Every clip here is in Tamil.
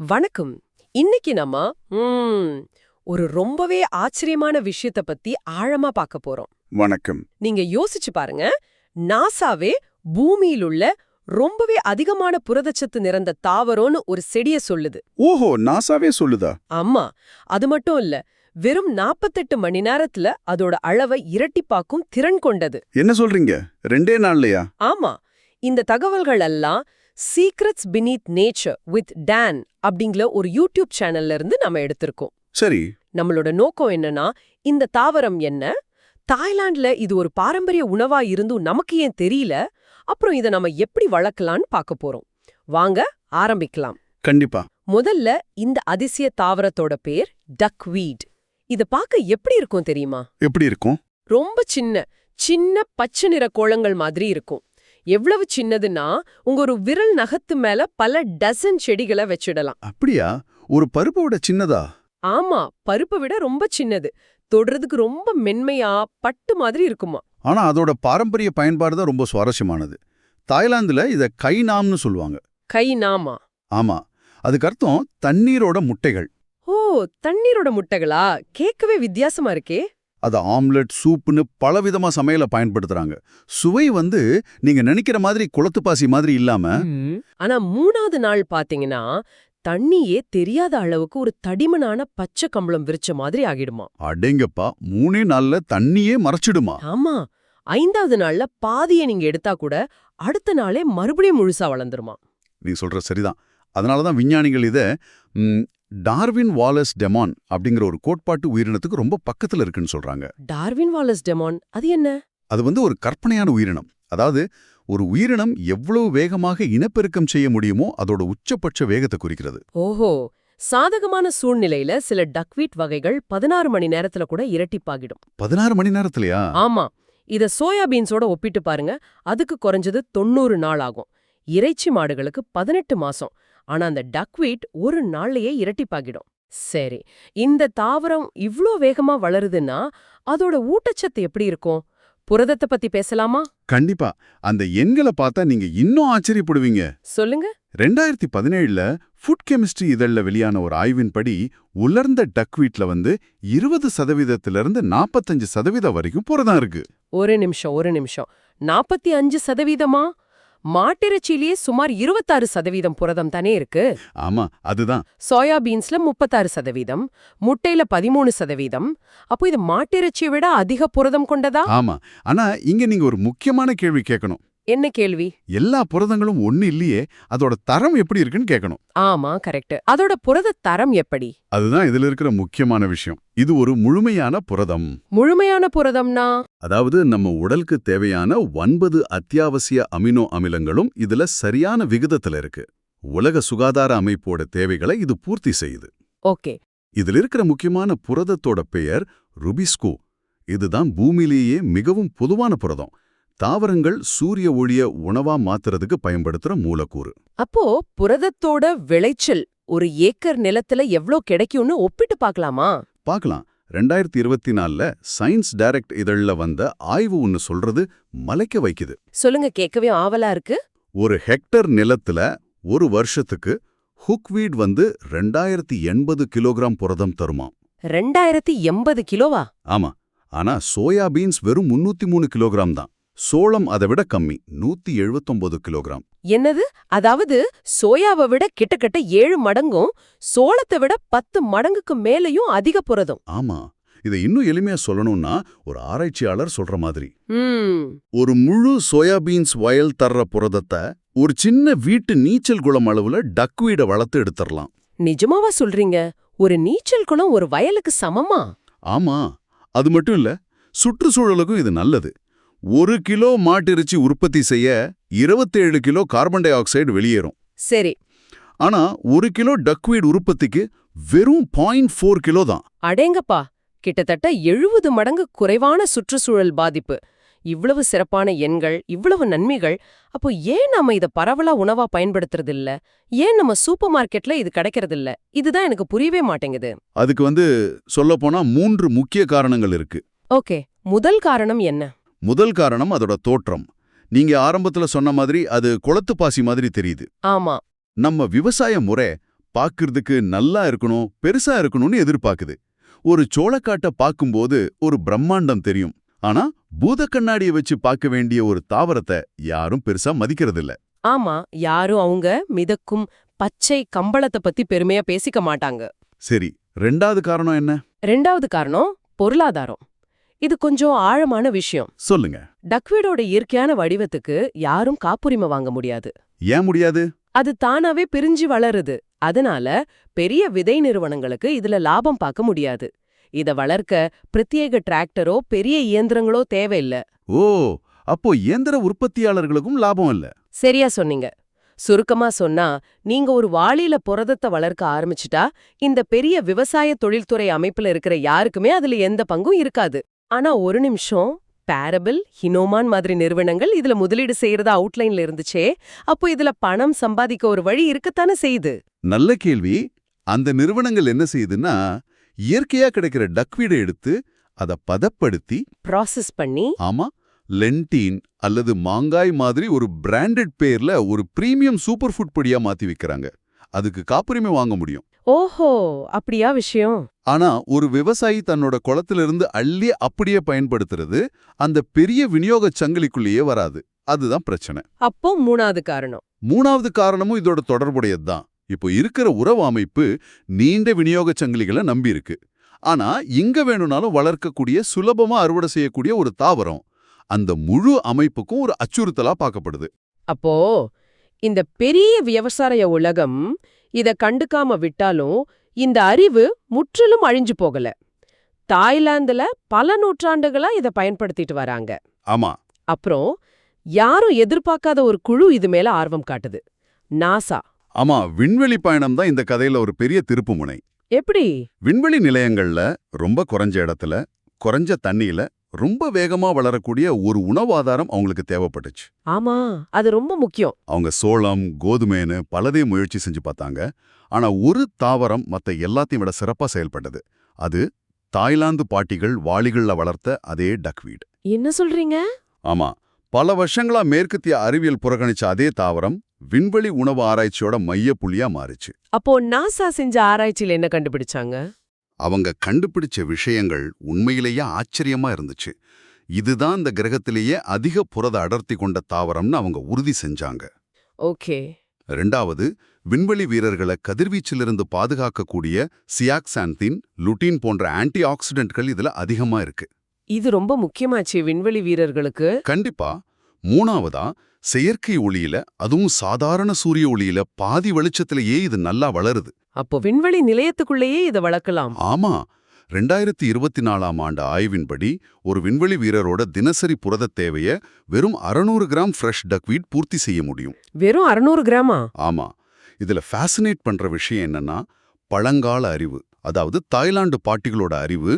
வணக்கம். இன்னைக்கு நம்ம ஒரு ரொம்பவே ஆச்சரியமான விஷயத்த பத்தி ஆழமா பார்க்க போறோம். வணக்கம். நீங்க யோசிச்சு பாருங்க, நாசாவே பூமியில் உள்ள ரொம்பவே அதிகமான புரதச்சத்து நிறைந்த தாவரம்னு ஒரு செடிய சொல்லுது. ஓஹோ, நாசாவே சொல்லுதா? ஆமா, அது மட்டும் இல்ல, வெறும் 48 மணி நேரத்துல அதோட அளவை இரட்டிப்பாக்கும் திறன் கொண்டது. என்ன சொல்றீங்க? 2 நாள்லயா? ஆமா, இந்த தகவல்கள் எல்லாம் secrets beneath nature with Dan அப்படிங்கிற ஒரு யூடியூப் சேனல்ல இருந்து நம்ம எடுத்திருக்கோம். சரி. நம்மளோட நோக்கம் என்னன்னா, இந்த தாவரம் என்ன, தாய்லாந்துல இது ஒரு பாரம்பரிய உணவா இருந்தும் நமக்கு ஏன் தெரியல, அப்புறம் இதை நம்ம எப்படி வளர்க்கலான்னு பார்க்க போறோம். வாங்க ஆரம்பிக்கலாம். கண்டிப்பா. முதல்ல இந்த அதிசய தாவரத்தோட பேர் டக்வீட். இத பார்க்க எப்படி இருக்கும் தெரியுமா? எப்படி இருக்கும்? ரொம்ப சின்ன சின்ன பச்சை நிற கோளங்கள் மாதிரி இருக்கும். எவ்வளவு சின்னதுன்னா, உங்க ஒரு விரல் நகத்து மேல பல டசன் செடிகளை வச்சிடலாம். அப்படியா? ஒரு பருப்போட சின்னதா? ஆமா, பருப்பை விட ரொம்ப சின்னது. தொடுறதுக்கு ரொம்ப மென்மையா பட்டு மாதிரி இருக்குமா. ஆனா அதோட பாரம்பரிய பயன்பாடு தான் ரொம்ப சுவாரஸ்யமானது. தாய்லாந்துல இத கைநாம்னு சொல்லுவாங்க. கை நாமா? ஆமா, அதுக்கு அர்த்தம் தண்ணீரோட முட்டைகள். ஓ, தண்ணீரோட முட்டைகளா? கேட்கவே வித்தியாசமா இருக்கே. அது ஆம்லெட், சூப்புன்னு பலவிதமா சமையல பயன்படுத்துறாங்க. சுவை நீங்க நினைக்கிற மாதிரி குளத்துப்பாசி மாதிரி இல்லாம. ஆனா 3வது நாள் பாத்தீங்கன்னா, தண்ணியே தெரியாத அளவுக்கு ஒரு தடிமனான பச்சை கம்பளம் விரிச்ச மாதிரி ஆகிடுமா. அடேங்கப்பா, 3 நாள்ல தண்ணியே மறைச்சிடுமா? ஆமா, 5வது நாள்ல பாதியை நீங்க எடுத்தா கூட அடுத்த நாளே மறுபடியும் முழுசா வளர்ந்துருமா. நீ சொல்ற சரிதான். அதனாலதான் விஞ்ஞானிகள் இத டார்வின் வாலஸ் டெமான் அப்படிங்கிற ஒரு கோட்பாட்டு உயிரினத்துக்கு ரொம்ப பக்கத்துல இருக்குன்னு சொல்றாங்க. டார்வின் வாலஸ் டெமான் அது என்ன? அது ஒரு கற்பனையான உயிரினம். அதாவது ஒரு உயிரினம் எவ்வளவு வேகமாக இனப்பெருக்கம் செய்ய முடியுமோ அதோட உச்சபட்ச வேகத்தை குறிக்கிறது. ஓஹோ, சாதகமான சூழ்நிலையில சில டக்வீட் வகைகள் 16 மணி நேரத்துல கூட இரட்டிப்பாகிடும். 16 மணி நேரத்திலயா? ஆமா, இத சோயா பீன்ஸோட ஒப்பிட்டு பாருங்க. அதுக்கு குறைஞ்சது 90 நாள் ஆகும். இறைச்சி மாடுகளுக்கு 18 மாசம். ஆனா அந்த டக்வீட் ஒரு நாள்லயே இரட்டிப்பாகிடும். சரி, இந்த தாவரம் இவ்ளோ வேகமா வளருதுன்னா அதோட ஊட்டச்சத்து எப்படி இருக்கும்? புரதத்தை பத்தி பேசலாமா? கண்டிப்பா. அந்த எண்களை பார்த்தா நீங்க இன்னும் ஆச்சரியப்படுவீங்க. சொல்லுங்க. 2017ல ஃபுட் கெமிஸ்ட்ரி இதழ்ல வெளியான ஒரு ஆய்வின்படி உலர்ந்த டக்வீட்ல 20% 45% வரைக்கும் புரதம் இருக்கு. ஒரு நிமிஷம். 45%? மாட்டிறைச்சிலேயே சுமார் 26% புரதம் தானே இருக்கு. ஆமா, அதுதான். சோயா பீன்ஸ்ல 36%, முட்டையில 13%. அப்போ இது மாட்டிறைச்சியை விட அதிக புரதம் கொண்டதா? ஆமா. ஆனா இங்க நீங்க ஒரு முக்கியமான கேள்வி கேட்கணும். என்ன கேள்வி? எல்லா புரதங்களும் ஒண்ணு இல்லையே, அதோட தரம் எப்படி இருக்குன்னு கேட்கணும். ஆமா, கரெக்ட். அதோட புரத தரம் எப்படி? அதுதான் இதுல இருக்கிற முக்கியமான விஷயம். இது ஒரு முழுமையான புரதம். முழுமையான புரதம்னா? அதாவது நம்ம உடலுக்கு தேவையான 9 அத்தியாவசிய அமினோ அமிலங்களும் இதுல சரியான விகிதத்துல இருக்கு. உலக சுகாதார அமைப்போட தேவைகளை இது பூர்த்தி செய்யுது. ஓகே. இதுல இருக்கிற முக்கியமான புரதத்தோட பெயர் ருபிஸ்கோ. இதுதான் பூமியிலேயே மிகவும் பொதுவான புரதம். தாவரங்கள் சூரிய ஒளிய உணவா மாத்துறதுக்கு பயன்படுத்துற மூலக்கூறு. அப்போ புரதத்தோட விளைச்சல் ஒரு ஏக்கர் நிலத்துல எவ்ளோ கிடைக்கும்னு ஒப்பிட்டு பார்க்கலாமா? பார்க்கலாம். 2024ல சயின்ஸ் டைரக்ட் இதழ்ல வந்த ஆய்வு ஒன்னு சொல்றது மலைக்க வைக்குது. சொல்லுங்க, கேட்கவே ஆவலா இருக்கு. ஒரு ஹெக்டர் நிலத்துல ஒரு வருஷத்துக்கு ஹுக்வீட் 2080 கிலோகிராம் புரதம் தருமாம். 2080 கிலோவா? ஆமா. ஆனா சோயா பீன்ஸ் வெறும் 303 கிலோகிராம் தான். சோளம் அதை விட கம்மி, 179 கிலோகிராம். என்னது? அதாவது சோயாவை விட கிட்டத்தட்ட 7 மடங்கும் சோளத்தை விட 10 மடங்குக்கு மேலையும் அதிக புரதம். ஆமா. இதை இன்னும் எளிமையா சொல்லணும்னா ஒரு ஆராய்ச்சியாளர் சொல்ற மாதிரி ஒரு முழு சோயாபீன்ஸ் வயல் தர்ற புரதத்தை ஒரு சின்ன வீட்டு நீச்சல் குளம் அளவுல டக்வீட வளர்த்து எடுத்துடலாம். நிஜமாவா சொல்றீங்க? ஒரு நீச்சல் குளம் ஒரு வயலுக்கு சமமா? ஆமா. அது மட்டும் இல்ல, சுற்றுச்சூழலுக்கும் இது நல்லது. 1 கிலோ மாட்டிறைச்சி உற்பத்தி செய்ய 27 கிலோ கார்பன் டை ஆக்சைடு வெளியேறும். சரி. ஆனா 1 கிலோ டக்வீட் உற்பத்திக்கு வெறும் 0.4 கிலோ தான். அடேங்கப்பா, கிட்டத்தட்ட 70 மடங்கு குறைவான சுற்றுச்சூழல் பாதிப்பு. இவ்வளவு சிறப்பான எண்கள், இவ்வளவு நன்மைகள். அப்போ ஏன் நாம இத பரவலா உணவா பயன்படுத்துறது இல்ல? ஏன் நம்ம சூப்பர் மார்க்கெட்ல இது கிடைக்கிறது இல்ல? இதுதான் எனக்கு புரியவே மாட்டேங்குது. அதுக்கு சொல்லப்போனா 3 முக்கிய காரணங்கள் இருக்கு. ஓகே, முதல் காரணம் என்ன? முதல் காரணம் அதோட தோற்றம். நீங்க ஆரம்பத்துல சொன்ன மாதிரி அது குளத்து பாசி மாதிரி தெரியுது. ஆமா. நம்ம விவசாய முறை பாக்குறதுக்கு நல்லா இருக்கணும், பெருசா இருக்கணும்னு எதிர்பார்க்குது. ஒரு சோளக்காட்டை பார்க்கும்போது ஒரு பிரம்மாண்டம் தெரியும். ஆனா பூத கண்ணாடியை வச்சு பார்க்க வேண்டிய ஒரு தாவரத்தை யாரும் பெருசா மதிக்கிறதில்ல. ஆமா, யாரும் அவங்க மிதக்கும் பச்சை கம்பளத்தை பத்தி பெருமையா பேசிக்க மாட்டாங்க. சரி, ரெண்டாவது காரணம் என்ன? ரெண்டாவது காரணம் பொருளாதாரம். இது கொஞ்சம் ஆழமான விஷயம். சொல்லுங்க. டக்வீடோட இயற்கையான வடிவத்துக்கு யாரும் காப்புரிமை வாங்க முடியாது. ஏன் முடியாது? அது தானாவே பிரிஞ்சு வளருது. அதனால பெரிய விதை நிறுவனங்களுக்கு இதுல லாபம் பார்க்க முடியாது. இத வளர்க்க பிரத்யேக டிராக்டரோ பெரிய இயந்திரங்களோ தேவையில்ல. ஓ, அப்போ இயந்திர உற்பத்தியாளர்களுக்கும் லாபம் இல்ல. சரியா சொன்னீங்க. சுருக்கமா சொன்னா, நீங்க ஒரு வாளியில புரதத்தை வளர்க்க ஆரம்பிச்சுட்டா இந்த பெரிய விவசாய தொழில்துறை அமைப்புல இருக்கிற யாருக்குமே அதுல எந்த பங்கும் இருக்காது. ஆனா ஒரு நிமிஷம், பேரபிள், ஹினோமான் மாதிரி நிறுவனங்கள் இதுல முதலீடு செய்யறதா அவுட்லைன்ல இருந்துச்சே, அப்போ இதுல பணம் சம்பாதிக்க ஒரு வழி இருக்கத்தானே செய்யுது. நல்ல கேள்வி. அந்த நிறுவனங்கள் என்ன செய்யுதுன்னா, இயற்கையா கிடைக்கிற டக்வீடை எடுத்து அதை பதப்படுத்தி ப்ராசஸ் பண்ணி, ஆமா, லென்டீன் அல்லது மாங்காய் மாதிரி ஒரு பிராண்டட் பேர்ல ஒரு பிரீமியம் சூப்பர் ஃபுட் பொடியா மாத்தி விக்கிறாங்க. அதுக்கு காப்புரிமை வாங்க முடியும். ஓஹோ, அப்படியா விஷயம். ஆனா ஒரு விவசாயி தன்னோட குளத்திலிருந்து அள்ளி அப்படியே பயன்படுத்துறது அந்த பெரிய விநியோக சங்கிலிக்குள்ளேயே வராது. அதுதான் பிரச்சனை. அப்போ மூணாவது காரணம். மூணாவது காரணமும் இதோட தொடர்புடையதுதான். இப்போ இருக்கிற உறவு அமைப்பு நீண்ட விநியோக சங்கிலிகளை நம்பி இருக்கு. ஆனா இங்க வேணும்னாலும் வளர்க்கக்கூடிய, சுலபமா அறுவடை செய்யக்கூடிய ஒரு தாவரம் அந்த முழு அமைப்புக்கும் ஒரு அச்சுறுத்தலா பார்க்கப்படுது. அப்போ இந்த பெரிய விவசாய உலகம் இத கண்டுக்காம விட்டாலும் இந்த அறிவு முற்றிலும் அழிஞ்சு போகல. தாய்லாந்துல பல நூற்றாண்டுகளா இத பயன்படுத்திட்டு வராங்க. ஆமா. அப்புறம் யாரும் எதிர்பார்க்காத ஒரு குழு இது மேல ஆர்வம் காட்டுது. நாசா. ஆமா, விண்வெளி பயணம் தான் இந்த கதையில ஒரு பெரிய திருப்புமுனை. எப்படி? விண்வெளி நிலையங்கள்ல ரொம்ப குறைஞ்ச இடத்துல, குறைஞ்ச தண்ணியில ரொம்ப வேகமா வளரக்கூடிய ஒரு உணவாதாரம் அவங்களுக்கு தேவைப்பட்டுச்சு. ஆமா, அது ரொம்ப முக்கியம். அவங்க சோளம், கோதுமைன்னு பலதையும் முயற்சி செஞ்சு பார்த்தாங்க. ஆனா ஒரு தாவரம் மத்த எல்லாத்தையும் விட சிறப்பா செயல்பட்டது. அது தாய்லாந்து பாட்டிகள் வாளிகள்ல வளர்த்த அதே டக்வீட். என்ன சொல்றீங்க? ஆமா, பல வருஷங்களா மேற்கத்திய அறிவியல் புறக்கணிச்ச அதே தாவரம் விண்வெளி உணவு ஆராய்ச்சியோட மைய புள்ளியா மாறுச்சு. அப்போ நாசா செஞ்ச ஆராய்ச்சியில என்ன கண்டுபிடிச்சாங்க? அவங்க கண்டுபிடிச்ச விஷயங்கள் உண்மையிலேயே ஆச்சரியமா இருந்துச்சு. இதுதான் இந்த கிரகத்திலேயே அதிக புரத அடர்த்தி கொண்ட தாவரம்னு அவங்க உறுதி செஞ்சாங்க. ஓகே. ரெண்டாவது, விண்வெளி வீரர்களை கதிர்வீச்சிலிருந்து பாதுகாக்கக்கூடிய சியாக்சாந்தின், லுட்டீன் போன்ற ஆன்டி ஆக்சிடென்ட்கள் இதுல அதிகமா இருக்கு. இது ரொம்ப முக்கியமாச்சு விண்வெளி வீரர்களுக்கு. கண்டிப்பா. மூணாவதா, செயற்கை ஒளியில, அதுவும் சாதாரண சூரிய ஒளியில பாதி வெளிச்சத்திலேயே இது நல்லா வளருது. அப்போ விண்வெளி நிலையத்துக்குள்ளேயே இத வளர்க்கலாம். ஆமா, 2024ஆம் ஆண்டு ஆய்வின்படி ஒரு விண்வெளி வீரரோட தினசரி புரதத் தேவைய வெறும் 600 கிராம் ஃப்ரெஷ் டக்வீட் பூர்த்தி செய்ய முடியும். வெறும் 600 கிராமா? ஆமா. இதுல ஃபேசினேட் பண்ற விஷயம் என்னன்னா, பழங்கால அறிவு, அதாவது தாய்லாந்து பாட்டிகளோட அறிவு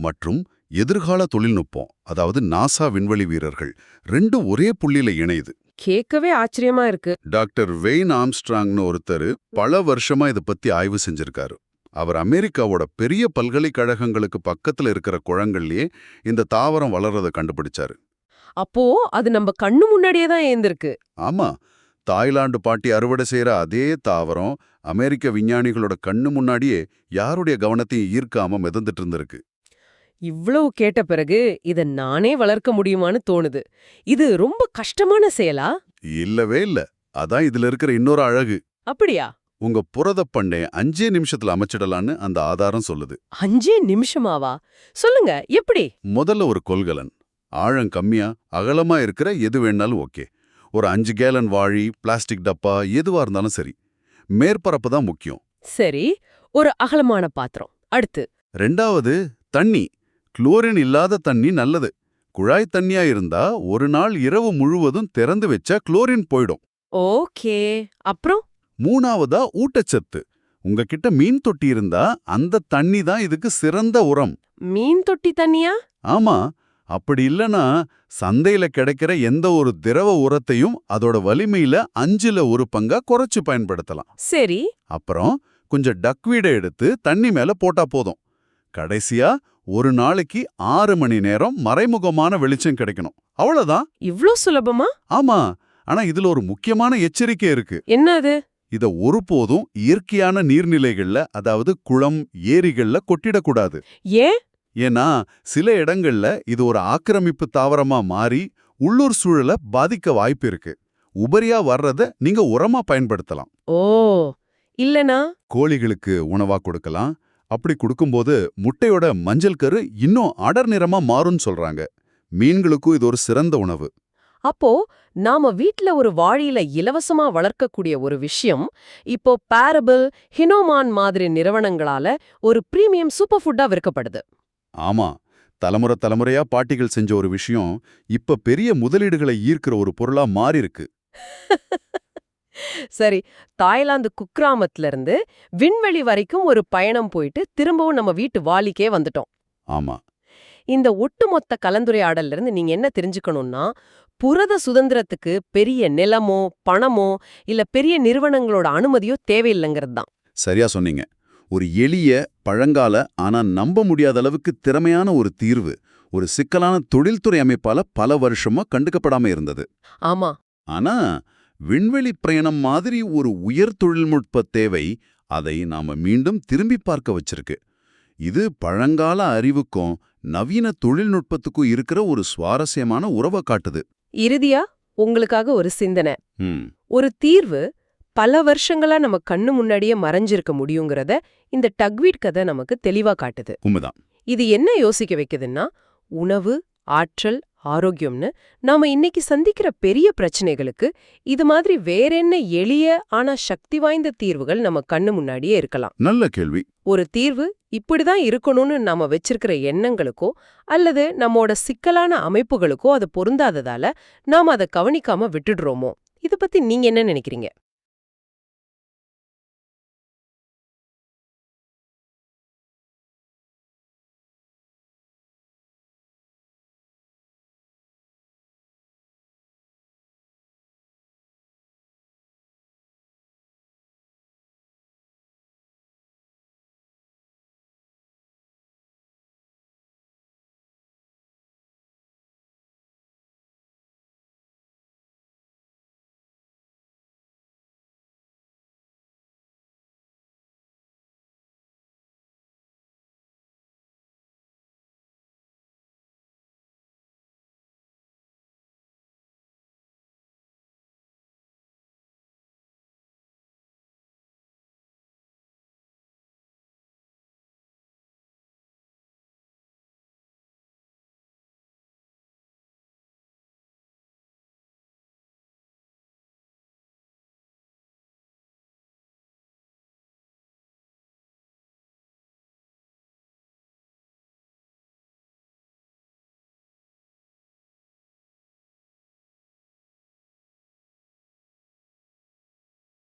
மற்றும் எதிர்கால தொழில்நுட்பம், அதாவது நாசா விண்வெளி வீரர்கள், ரெண்டும் ஒரே புள்ளியில இணையுது. கேட்கவே ஆச்சரியமா இருக்கு. டாக்டர் வெயின் ஆம்ஸ்ட்ராங்னு ஒருத்தர் பல வருஷமா இதை பத்தி ஆய்வு செஞ்சிருக்காரு. அவர் அமெரிக்காவோட பெரிய பல்கலைக்கழகங்களுக்கு பக்கத்துல இருக்கிற குளங்கள்லயே இந்த தாவரம் வளர்றத கண்டுபிடிச்சாரு. அப்போ அது நம்ம கண்ணு முன்னாடியே தான் ஏந்திருக்கு. ஆமா, தாய்லாந்து பாட்டி அறுவடை செய்யற அதே தாவரம் அமெரிக்க விஞ்ஞானிகளோட கண்ணு முன்னாடியே யாருடைய கவனத்தையும் ஈர்க்காம மிதந்துட்டு இருந்திருக்கு. இவ்வளவு கேட்ட பிறகு இத நானே வளர்க்க முடியுமான்னு தோணுது. இது ரொம்ப கஷ்டமான செயலா? இல்லவே இல்ல. அதான் இதுல இருக்கிற இன்னொரு அழகு. அப்படியா? உங்க புரத பண்ணை 5 நிமிஷத்துல அமைச்சிடலான்னு அந்த ஆதாரம் சொல்லுது. 5 நிமிஷமாவா? சொல்லுங்க, எப்படி? முதல்ல ஒரு கொள்கலன், ஆழம் கம்மியா அகலமா இருக்கிற எது வேணாலும் ஓகே. ஒரு 5 கேலன் வாழி, பிளாஸ்டிக் டப்பா, எதுவா இருந்தாலும் சரி. மேற்பரப்பு தான் முக்கியம். சரி, ஒரு அகலமான பாத்திரம். அடுத்து? ரெண்டாவது, தண்ணி. குளோரின் இல்லாத தண்ணி நல்லது. குழாய் தண்ணியா இருந்தா ஒரு நாள் இரவு முழுவதும் திறந்து வச்சா குளோரின் போயிடும். ஓகே, அப்புறம்? மூணாவதா ஊட்டச்சத்து. உங்ககிட்ட மீன் தொட்டி இருந்தா அந்த தண்ணி தான் இதுக்கு சிறந்த உரம். மீன் தொட்டி தண்ணியா? ஆமா, அப்படி இல்லனா சந்தையில கிடைக்கிற எந்த ஒரு திரவ உரத்தையும் அதோட வலிமையில 5ல் 1 பங்கா குறைச்சு பயன்படுத்தலாம். சரி. அப்புறம் கொஞ்சம் டக்வீடை எடுத்து தண்ணி மேல போட்டா போதும். கடைசியா ஒரு நாளைக்கு 6 மணி நேரம் மறைமுகமான வெளிச்சம் கிடைக்கணும். அவ்வளவுதான். இவ்ளோ சுலபமா? ஆமா, ஆனா இதுல ஒரு முக்கியமான எச்சரிக்கை இருக்கு. என்னது? இத ஒருபோதும் இயற்கையான நீர்நிலைகள்ல, அதாவது குளம், ஏரிகள்ல கொட்டிடக்கூடாது. ஏன்? ஏன்னா சில இடங்கள்ல இது ஒரு ஆக்கிரமிப்பு தாவரமா மாறி உள்ளூர் சூழலை பாதிக்க வாய்ப்பு இருக்கு. உபரியா வர்றத நீங்க உரமா பயன்படுத்தலாம். ஓ, இல்லனா? கோழிகளுக்கு உணவா கொடுக்கலாம். அப்படி கொடுக்கும்போது முட்டையோட மஞ்சள் கரு இன்னும் அடர் நிறமா மாறும்னு சொல்றாங்க. மீன்களுக்கும் இது ஒரு சிறந்த உணவு. அப்போ நாம வீட்ல ஒரு வாழியில இலவசமா வளர்க்கக்கூடிய ஒரு விஷயம் இப்போ பேரபிள், ஹினோமான் மாதிரி நிறுவனங்களால ஒரு பிரீமியம் சூப்பர் ஃபுட்டா விற்கப்படுது. ஆமா, தலைமுறை தலைமுறையா பாட்டிகள் செஞ்ச ஒரு விஷயம் இப்ப பெரிய முதலீடுகளை ஈர்க்கிற ஒரு பொருளா மாறிருக்கு. சரி, தாய்லாந்து குக்கிராமத்துல இருந்து விண்வெளி வரைக்கும் ஒரு பயணம் போயிட்டு திரும்பவும் நம்ம வீட்டு வாலிக்கே வந்துட்டோம். ஆமா, இந்த ஒட்டுமொத்த கலந்துரையாடல்ல இருந்து நீங்க என்ன தெரிஞ்சுக்கணும்னா, புரத சுதந்திரத்துக்கு பெரிய நிலமோ பணமோ இல்ல பெரிய நிறுவனங்களோட அனுமதியோ தேவையில்லைங்கிறது தான். சரியா சொன்னீங்க. ஒரு எளிய, பழங்கால, ஆனா நம்ப முடியாத அளவுக்கு திறமையான ஒரு தீர்வு ஒரு சிக்கலான தொழில்துறை அமைப்பால பல வருஷமா கண்டுக்கப்படாம இருந்தது. ஆமா. ஆனா விண்வெளி பிரயாணம் மாதிரி ஒரு உயர் தொழில்நுட்ப தேவை அதை நாம மீண்டும் திரும்பி பார்க்க வச்சிருக்கு. இது பழங்கால அறிவுக்கும் நவீன தொழில்நுட்பத்துக்கும் இருக்கிற ஒரு சுவாரஸ்யமான உறவை காட்டுது. இறுதியா உங்களுக்காக ஒரு சிந்தனை. ம், ஒரு தீர்வு பல வருஷங்களா நம்ம கண்ணு முன்னாடியே மறைஞ்சிருக்க முடியுங்கிறத இந்த டக்வீட் கதை நமக்கு தெளிவா காட்டுது. உண்மைதான். இது என்ன யோசிக்க வைக்குதுன்னா, உணவு, ஆற்றல், ஆரோக்கியம்னு நாம இன்னைக்கு சந்திக்கிற பெரிய பிரச்சனைகளுக்கு இது மாதிரி வேற என்ன எளிய ஆனா சக்தி வாய்ந்த தீர்வுகள் நம்ம கண்ணு முன்னாடியே இருக்கலாம். நல்ல கேள்வி. ஒரு தீர்வு இப்படிதான் இருக்கணும்னு நாம வச்சிருக்கிற எண்ணங்களுக்கோ அல்லது நம்மோட சிக்கலான அமைப்புகளுக்கோ அது பொருந்தாததால நாம அதை கவனிக்காம விட்டுடுறோமோ? இத பத்தி நீங்க என்ன நினைக்கிறீங்க?